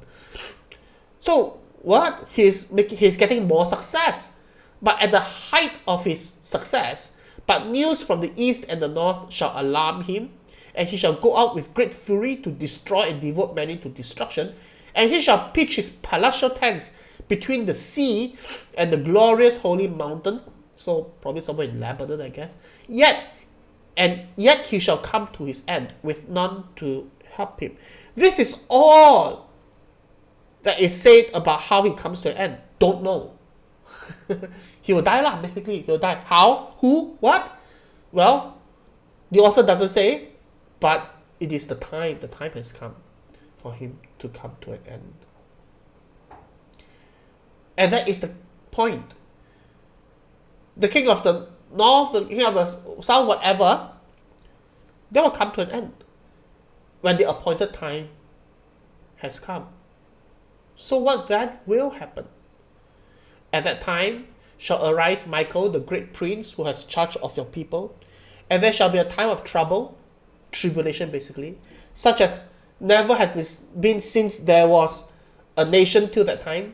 So what? He's getting more success. But at the height of his success, but news from the east and the north shall alarm him, and he shall go out with great fury to destroy and devote many to destruction. And he shall pitch his palatial tents between the sea and the glorious holy mountain. So probably somewhere in Lebanon, I guess. Yet he shall come to his end with none to help him. This is all that is said about how he comes to an end. Don't know. He will die lah, basically. He will die. How? Who? What? Well, the author doesn't say, but it is the time. The time has come for him to come to an end. And that is the point. The king of the north, the king of the south, whatever, they will come to an end when the appointed time has come. So what then will happen? At that time shall arise Michael, the great prince, who has charge of your people, and there shall be a time of trouble, tribulation basically, such as never has been since there was a nation till that time.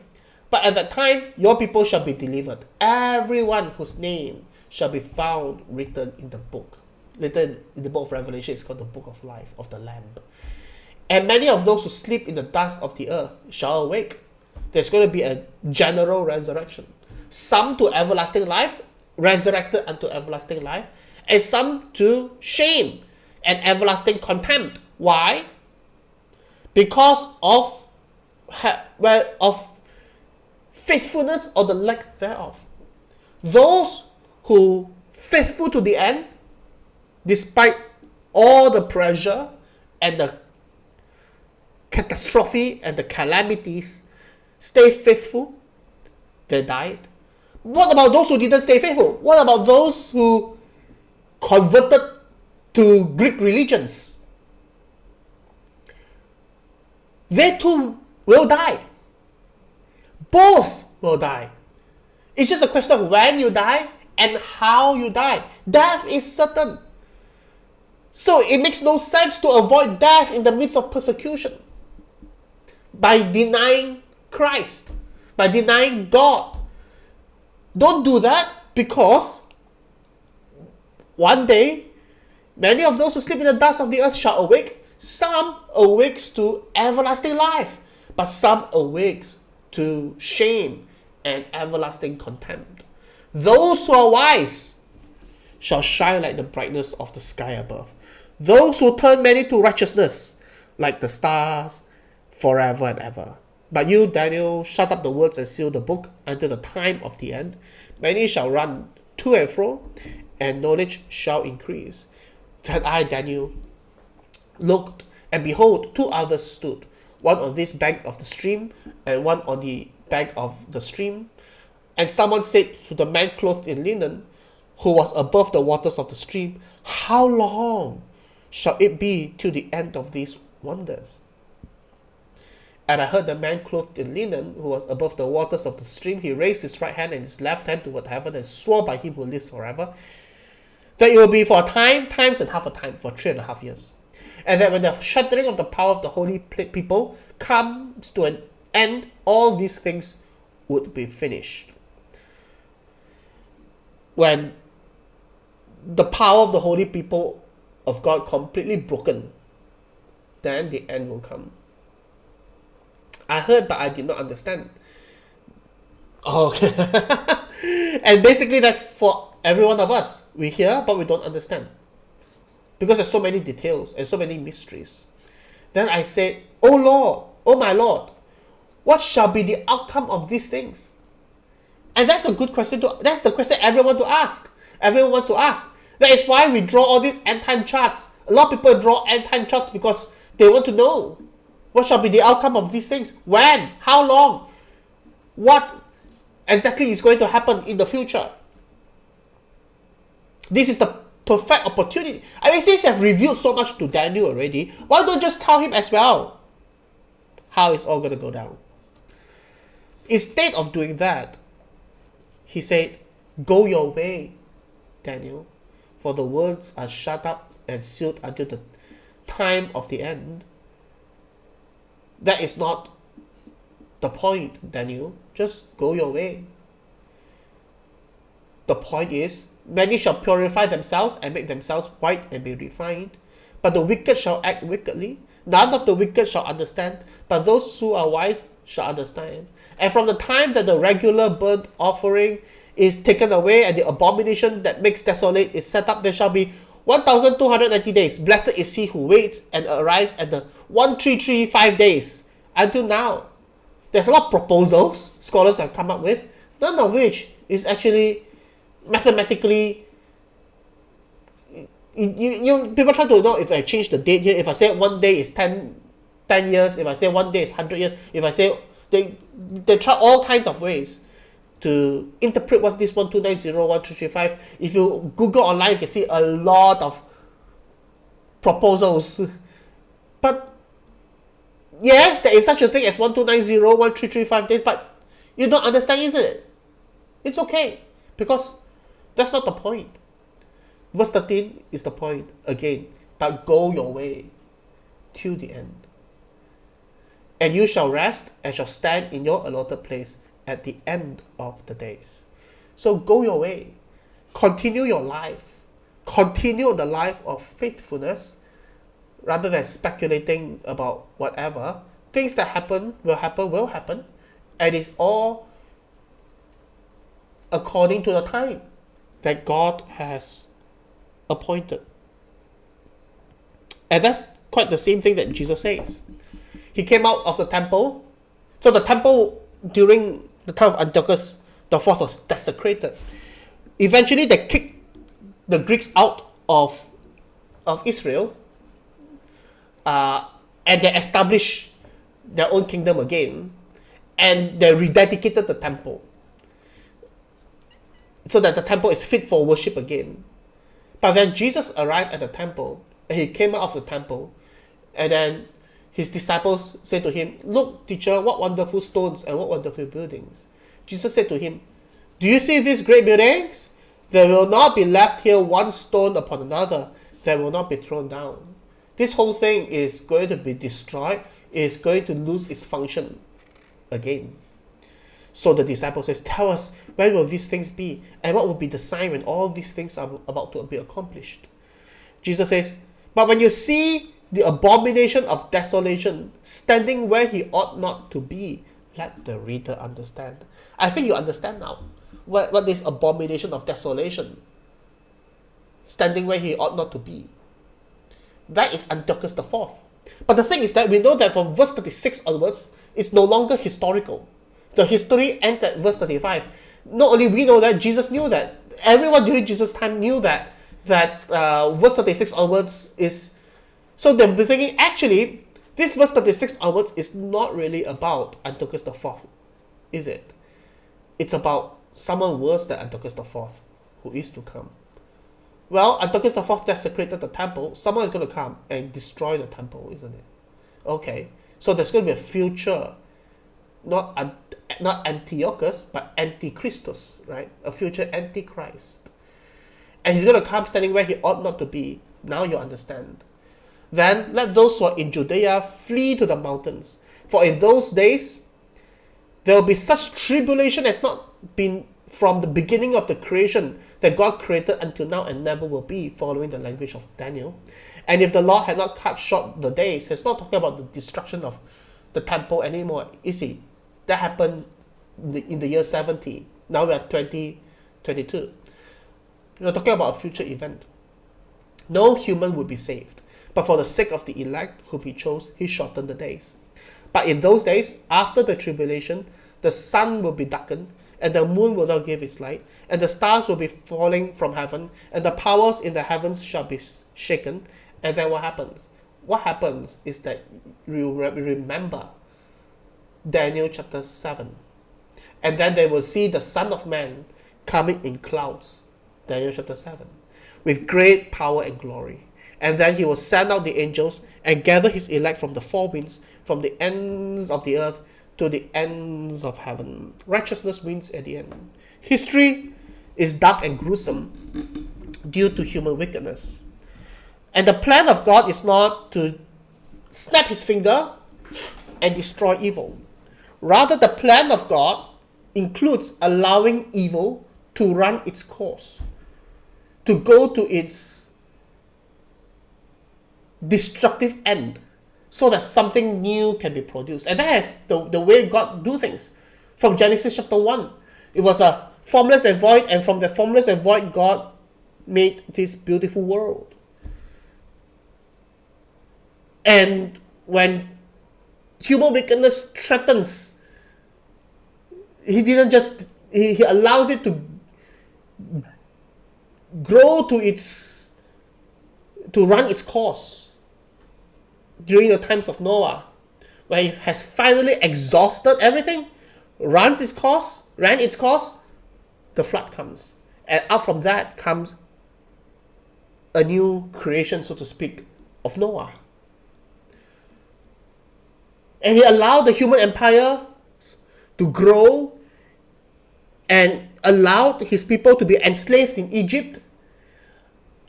But at that time your people shall be delivered, everyone whose name shall be found written in the book. Later in the book of Revelation, it's called the book of life of the Lamb. And many of those who sleep in the dust of the earth shall awake. There's going to be a general resurrection. Some to everlasting life, resurrected unto everlasting life, and some to shame and everlasting contempt. Why? Because of faithfulness or the lack thereof. Those who faithful to the end, despite all the pressure and the catastrophe and the calamities, stay faithful, they died. What about those who didn't stay faithful? What about those who converted to Greek religions? They too will die. Both will die. It's just a question of when you die and how you die. Death is certain. So it makes no sense to avoid death in the midst of persecution by denying Christ, by denying God. Don't do that, because one day many of those who sleep in the dust of the earth shall awake. Some awakes to everlasting life, but some awakes to shame and everlasting contempt. Those who are wise shall shine like the brightness of the sky above. Those who turn many to righteousness like the stars forever and ever. But you, Daniel, shut up the words and seal the book until the time of the end. Many shall run to and fro, and knowledge shall increase. Then I, Daniel, looked, and behold, two others stood, one on this bank of the stream, and one on the bank of the stream. And someone said to the man clothed in linen, who was above the waters of the stream, how long shall it be till the end of these wonders? And I heard the man clothed in linen, who was above the waters of the stream, he raised his right hand and his left hand toward heaven, and swore by him who lives forever, That it will be for a time, times and half a time, for 3.5 years. And that when the shattering of the power of the holy people comes to an end, all these things would be finished. When the power of the holy people of God completely broken, then the end will come. I heard, but I did not understand. Okay. And basically that's for every one of us. We hear, but we don't understand. Because there's so many details and so many mysteries. Then I said, oh Lord, oh my Lord, what shall be the outcome of these things? And that's a good question that's the question everyone to ask. Everyone wants to ask. That is why we draw all these end time charts. A lot of people draw end time charts because they want to know what shall be the outcome of these things. When? How long? What exactly is going to happen in the future? This is the perfect opportunity. I mean, since you have revealed so much to Daniel already, why don't just tell him as well how it's all going to go down? Instead of doing that, he said, go your way, Daniel, for the words are shut up and sealed until the time of the end. That is not the point, Daniel. Just go your way. The point is, many shall purify themselves and make themselves white and be refined. But the wicked shall act wickedly. None of the wicked shall understand, but those who are wise shall understand. And from the time that the regular burnt offering is taken away and the abomination that makes desolate is set up, there shall be 1,290 days. Blessed is he who waits and arrives at the 1335 days. Until now, there's a lot of proposals scholars have come up with, none of which is actually mathematically. People try to know if I change the date here. If I say one day is 10 years, if I say one day is 100 years, if I say they try all kinds of ways to interpret what this 1290, 1335. If you Google online, you can see a lot of proposals. But yes, there is such a thing as 1290, 1335 days, but you don't understand, is it? It's okay, because that's not the point. Verse 13 is the point again. But go your way till the end. And you shall rest and shall stand in your allotted place at the end of the days. So go your way. Continue your life. Continue the life of faithfulness rather than speculating about whatever. Things that happen, will happen. And it's all according to the time that God has appointed. And that's quite the same thing that Jesus says. He came out of the temple. So the temple during the time of Antiochus the fourth was desecrated. Eventually they kicked the Greeks out of Israel, and they established their own kingdom again, and they rededicated the temple so that the temple is fit for worship again. But then Jesus arrived at the temple, and he came out of the temple, and then his disciples said to him, "Look, teacher, what wonderful stones and what wonderful buildings." Jesus said to him, "Do you see these great buildings? There will not be left here one stone upon another that will not be thrown down." This whole thing is going to be destroyed, is going to lose its function again. So the disciple says, "Tell us, when will these things be? And what will be the sign when all these things are about to be accomplished?" Jesus says, "But when you see the abomination of desolation standing where he ought not to be, let the reader understand." I think you understand now what is abomination of desolation, standing where he ought not to be. That is Antiochus the Fourth. But the thing is that we know that from verse 36 onwards, it's no longer historical. The history ends at verse 35. Not only we know that, Jesus knew that. Everyone during Jesus' time knew that verse 36 onwards is. So they're thinking, actually, this verse 36 onwards is not really about Antiochus the Fourth, is it? It's about someone worse than Antiochus the Fourth, who is to come. Well, Antiochus the Fourth desecrated the temple. Someone is going to come and destroy the temple, isn't it? Okay, so there's going to be a future, not Antiochus, but Antichristus, right? A future Antichrist. and he's going to come standing where he ought not to be. Now you understand. Then let those who are in Judea flee to the mountains. For in those days, there will be such tribulation as not been from the beginning of the creation that God created until now and never will be, following the language of Daniel. And if the Lord had not cut short the days, it's not talking about the destruction of the temple anymore. You see, that happened in the year 70. Now we are 2022. We're talking about a future event. No human would be saved, but for the sake of the elect whom he chose, he shortened the days. But in those days, after the tribulation, the sun will be darkened, and the moon will not give its light, and the stars will be falling from heaven, and the powers in the heavens shall be shaken. And then what happens? What happens is that you remember Daniel chapter 7. And then they will see the Son of Man coming in clouds, Daniel chapter 7, with great power and glory. And then he will send out the angels and gather his elect from the four winds, from the ends of the earth to the ends of heaven. Righteousness wins at the end. History is dark and gruesome due to human wickedness. And the plan of God is not to snap his finger and destroy evil. Rather, the plan of God includes allowing evil to run its course, to go to its destructive end, so that something new can be produced. And that is the way God do things. From Genesis chapter 1, it was a formless and void, and from the formless and void, God made this beautiful world. And when human wickedness threatens, he didn't just, he allows it to grow to run its course during the times of Noah, where it has finally exhausted everything, ran its course, the flood comes. And out from that comes a new creation, so to speak, of Noah. And he allowed the human empire to grow and allowed his people to be enslaved in Egypt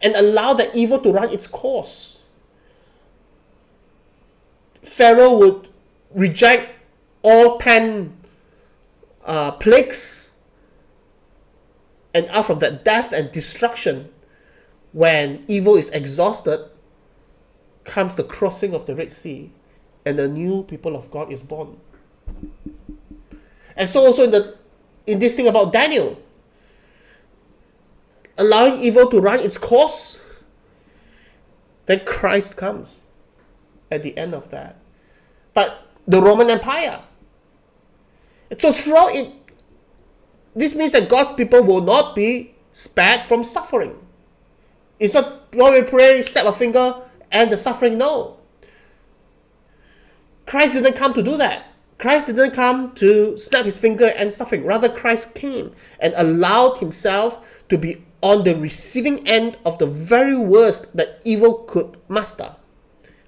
and allowed the evil to run its course. Pharaoh would reject all 10 plagues, and out from that death and destruction, when evil is exhausted, comes the crossing of the Red Sea, and the new people of God is born. And so also in this thing about Daniel, allowing evil to run its course, then Christ comes at the end of that. But the Roman Empire. So throughout it, this means that God's people will not be spared from suffering. It's not when we pray, snap a finger, and the suffering, no. Christ didn't come to do that. Christ didn't come to snap his finger and suffering. Rather, Christ came and allowed himself to be on the receiving end of the very worst that evil could muster,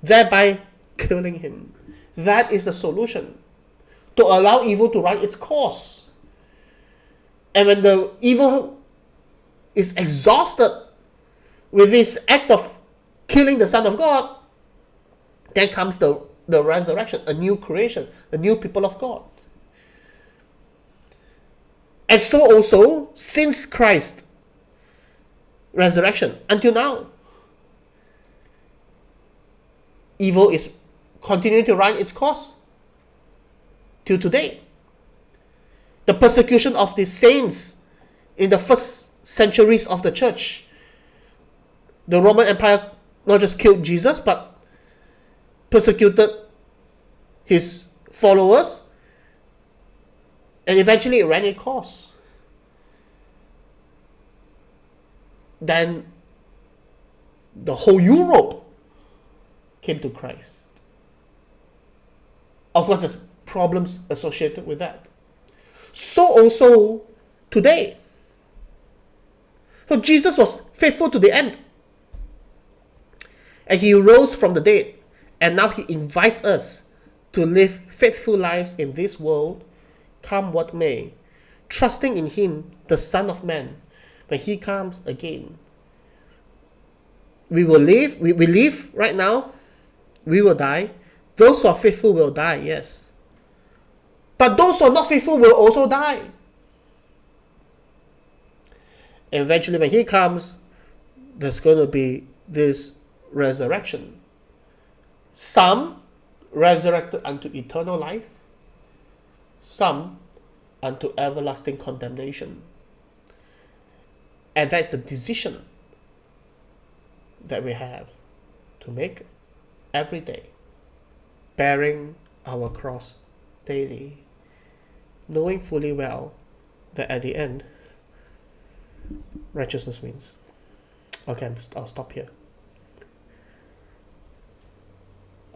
thereby killing him. That is the solution, to allow evil to run its course. And when the evil is exhausted with this act of killing the Son of God, then comes the resurrection, a new creation, a new people of God. And so also, since Christ's resurrection until now, evil is continuing to run its course till today. The persecution of the saints in the first centuries of the church, the Roman Empire not just killed Jesus, but persecuted his followers, and eventually it ran its course. Then the whole Europe came to Christ. Of course, there's problems associated with that. So also today. So Jesus was faithful to the end. And he rose from the dead. And now he invites us to live faithful lives in this world, come what may, trusting in him, the Son of Man, when he comes again we will live, we live right now, we will die. Those who are faithful will die, yes. But those who are not faithful will also die. Eventually, when he comes, there's going to be this resurrection. Some resurrected unto eternal life, some unto everlasting condemnation. And that's the decision that we have to make every day, bearing our cross daily, knowing fully well that at the end, righteousness wins. Okay, I'll stop here.